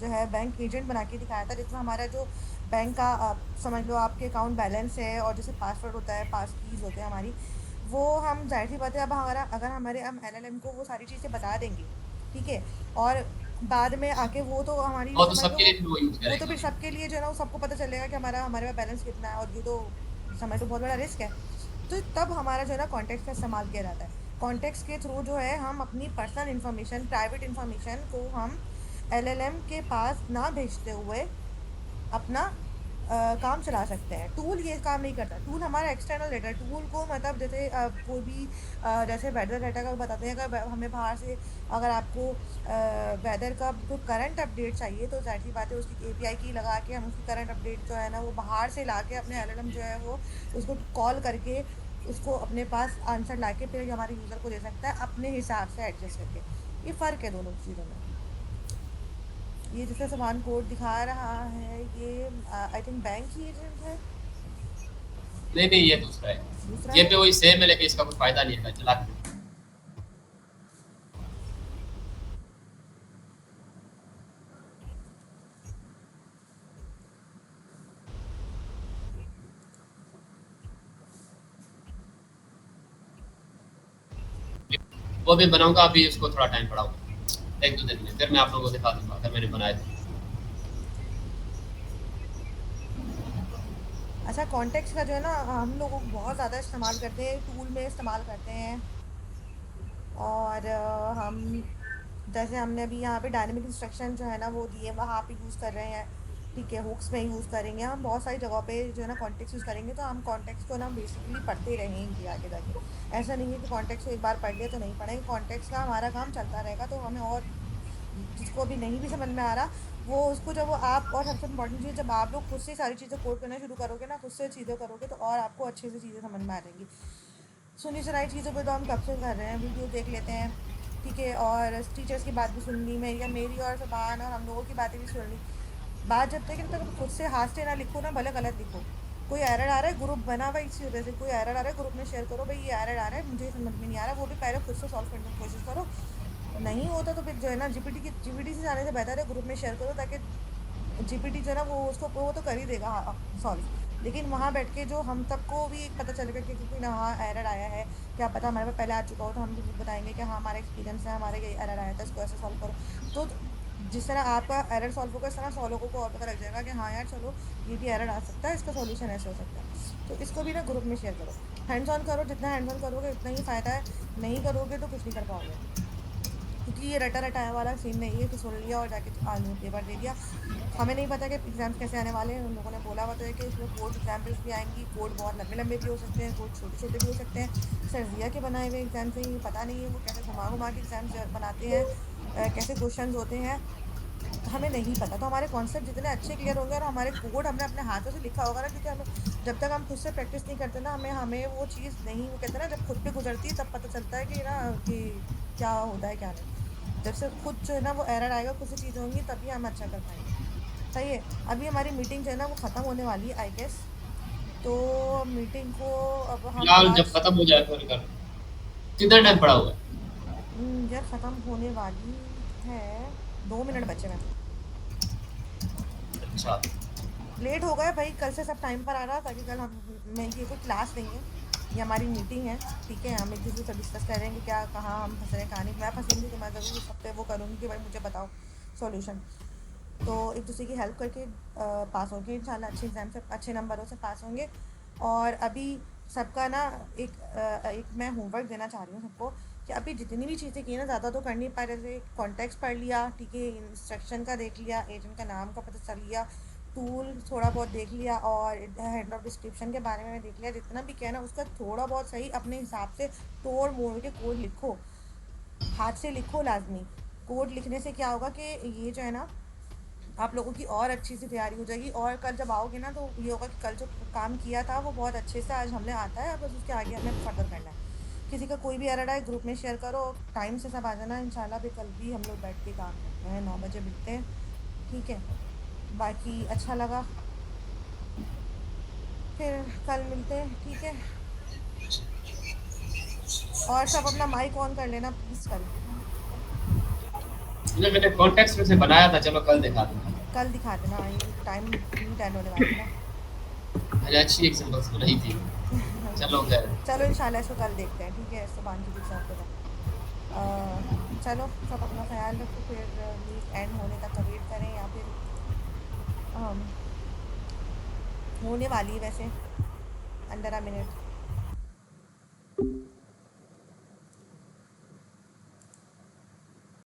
जो है बैंक एजेंट बना के दिखाया था, जिसमें हमारा जो बैंक का समझ लो आपके अकाउंट बैलेंस है और जैसे पासवर्ड होता है, पास कीज़ होते हैं हमारी, वो हम जाहिर सी बात है अब हमारा अगर हमारे हम एलएलएम को वो सारी चीज़ें बता देंगे, ठीक है, और बाद में आके वो तो हमारी और तो समझ लो सबके लिए वो यूज वो तो करेगा। फिर सबके लिए जो है ना वो सबको पता चलेगा कि हमारे पास बैलेंस कितना है, और ये तो समझ लो बहुत बड़ा रिस्क है। तो तब हमारा जो है ना कॉन्टेक्स्ट का इस्तेमाल किया जाता है। कॉन्टेक्स्ट के थ्रू जो है हम अपनी पर्सनल इन्फॉर्मेशन, प्राइवेट इन्फॉर्मेशन को हम एलएलएम के पास ना भेजते हुए अपना काम चला सकते हैं। टूल ये काम नहीं करता, टूल हमारा एक्सटर्नल डेटा, टूल को मतलब जैसे कोई भी जैसे वेदर डाटा का बताते हैं, अगर हमें बाहर से अगर आपको वेदर का जो करंट अपडेट चाहिए तो जाहिर सी बात है उसकी एपीआई की लगा के हम उसकी करंट अपडेट जो है ना वो बाहर से ला के अपने एलएलएम जो है वो उसको कॉल करके उसको अपने पास आंसर ला के फिर हमारे यूज़र को दे सकता है अपने हिसाब से एडजस्ट करके। ये फ़र्क है दोनों चीज़ों में। ये जैसे समान कोड दिखा रहा है ये I think bank he agent है, नहीं ये दूसरा है, दूसरा ये है। पे वही सेम है, लेकिन इसका कुछ फायदा नहीं है चला के। वो भी बनाऊंगा, अभी उसको थोड़ा टाइम पड़ा होगा, एक दो दिन में, फिर मैं आप लोगों को दिखा दूंगा अगर मैंने बनाया था। अच्छा कॉन्टेक्स्ट का जो है ना हम लोग बहुत ज़्यादा इस्तेमाल करते हैं, टूल में इस्तेमाल करते हैं, और हम जैसे हमने अभी यहाँ पे डायनेमिक इंस्ट्रक्शन जो है ना वो दिए वहाँ पे यूज़ कर रहे हैं, ठीक है, हुक्स में यूज़ करेंगे, हम बहुत सारी जगहों पे जो है ना कॉन्टेक्स्ट यूज़ करेंगे, तो हम कॉन्टेक्स्ट को ना बेसिकली पढ़ते रहेंगे आगे जाके। ऐसा नहीं है कि कॉन्टेक्स्ट को एक बार पढ़ लिया तो नहीं पढ़ेंगे, कॉन्टेक्स्ट का हमारा काम चलता रहेगा, तो हमें और जिसको अभी नहीं भी समझ में आ रहा वो उसको जब वो आप, और सबसे इम्पोर्टेंट चीज़ जब आप लोग खुद से सारी चीज़ें कोड करना शुरू करोगे ना, खुद से चीज़ें करोगे तो और आपको अच्छे से चीज़ें समझ में आ जाएंगी। सुनी सुनाई चीज़ों पे तो हम कब से कर रहे हैं, वीडियो देख लेते हैं, ठीक है, और टीचर्स की बात भी सुन ली मेरी और सुभान और हम लोगों की बातें भी सुन ली। बात जब तक खुद से हाथ से ना लिखो ना, भले गलत लिखो, कोई एरर आ रहा है ग्रुप बना हुआ इसी वजह से, कोई एरर आ रहा है ग्रुप में शेयर करो, भाई ये एरर आ रहा है मुझे समझ में नहीं आ रहा, वो भी पहले खुद से सॉल्व करने की कोशिश करो, नहीं होता तो फिर जो है ना जीपीटी से जाने से बेहतर है ग्रुप में शेयर करो, ताकि जीपीटी जो है ना वो उसको वो तो कर ही देगा सॉल्व, लेकिन वहाँ बैठ के जो हम सबको भी पता चलेगा कि कोई ना हाँ एरर आया है, क्या पता हमारे पास पहले आ चुका हो तो हम भी बताएंगे कि हाँ हमारा एक्सपीरियंस है, हमारे ये एरर आया था, इसको ऐसे सॉल्व करो। तो जिस तरह आपका एरर सॉल्व होगा, इस तरह 100 लोगों को और पता लग जाएगा कि हाँ यार चलो ये भी एरर आ सकता है, इसका सॉल्यूशन ऐसे हो सकता है। तो इसको भी ना ग्रुप में शेयर करो, हैंड्स ऑन करो, जितना हैंड्स ऑन करोगे उतना ही फ़ायदा है, नहीं करोगे तो कुछ नहीं कर पाओगे। क्योंकि ये रटा रटाया वाला सीन नहीं है कि सुन लिया और जाके आदमी पेपर दे दिया। हमें नहीं पता कि एग्ज़ाम्स कैसे आने वाले हैं, उन लोगों ने बोला हुआ तो है कि इसमें कोड एग्जाम्पल्स भी आएंगी, कोड बहुत लंबे लंबे भी हो सकते हैं, कोड छोटे छोटे भी हो सकते हैं। सर्जिया के बनाए हुए एग्ज़ाम से ही पता नहीं है वो कैसे घुमा घुमा के एग्ज़ाम्स बनाते हैं, कैसे क्वेश्चन होते हैं, हमें नहीं पता। तो हमारे कॉन्सेप्ट जितने अच्छे क्लियर होंगे और हमारे कोड हमने अपने हाथों से लिखा होगा ना, क्योंकि हमें जब तक हम खुद से प्रैक्टिस नहीं करते ना, हमें हमें वो चीज़ नहीं, वो कहते हैं ना जब खुद पे गुजरती है तब पता चलता है कि ना कि क्या होता है क्या नहीं। जब से खुद जो है ना वो एरर आएगा, खुद से चीज़ें होंगी, तभी हम अच्छा कर पाएंगे। सही है। अभी हमारी मीटिंग जो है ना वो ख़त्म होने वाली है आई गेस। तो मीटिंग को अब हम फिलहाल जब लास्ट, खत्म हो जाए फिर कर, कितना टाइम पड़ा हुआ है? यार ख़त्म होने वाली है, 2 मिनट बचे हैं। अच्छा लेट हो गए भाई, कल से सब टाइम पर आ रहा ताकि कल हम, मैं, ये कोई क्लास नहीं है, ये हमारी मीटिंग है, ठीक है। हम एक दूसरे से डिस्कस करेंगे क्या कहाँ हम फंस रहे हैं, कहाँ नहीं। मैं फंसूंगी तो मैं ज़रूर उस हफ्ते वो करूँगी कि भाई मुझे बताओ सॉल्यूशन। तो एक दूसरे की हेल्प करके पास होंगे इंशाल्लाह, अच्छे एग्ज़ाम से अच्छे नंबरों से पास होंगे। और अभी सबका ना एक मैं होमवर्क देना चाह रही हूँ सबको, कि अभी जितनी भी चीज़ें की ना, ज़्यादा तो कर नहीं पाए, जैसे कॉन्टेक्स्ट पढ़ लिया, ठीक है, इंस्ट्रक्शन का देख लिया, एजेंट का नाम का पता चल लिया, टूल थोड़ा बहुत देख लिया, और हेड ऑफ डिस्क्रिप्शन के बारे में देख लिया, जितना भी किया ना उसका थोड़ा बहुत सही अपने हिसाब से तोड़ मोड़ के कोड लिखो, हाथ से लिखो लाजमी। कोड लिखने से क्या होगा कि ये जो है ना आप लोगों की और अच्छी सी तैयारी हो जाएगी, और कल जब आओगे ना तो ये होगा कि कल जो काम किया था वो बहुत अच्छे से आज हमने आता है, अब बस उसके आगे हमें फर्दर करना है। किसी का कोई भी एरर आए ग्रुप में शेयर करो, टाइम से सब आ जाना इंशाल्लाह। भी कल भी हम लोग बैठ के काम करते हैं, 9 बजे मिलते हैं, ठीक है। बाकी अच्छा लगा, फिर कल मिलते हैं, ठीक है। और सब अपना माइक ऑन कर लेना प्लीज़ कल। मैंने कॉन्टेक्स्ट में से बनाया था, चलो कल दिखा दूंगा। कल दिखा देना, ये टाइम मीट एंड होने वाली है ना। अरे अच्छी एग्जांपल्स बनाई थी। चलो खैर, चलो इंशाल्लाह इसको कल देखते हैं, ठीक है, सुबह की भी सब चलो सब अपना ख्याल रखो, फिर वीक एंड होने तक का वेट करें, या फिर अम, होने वाली है वैसे, अंडर अ मिनट।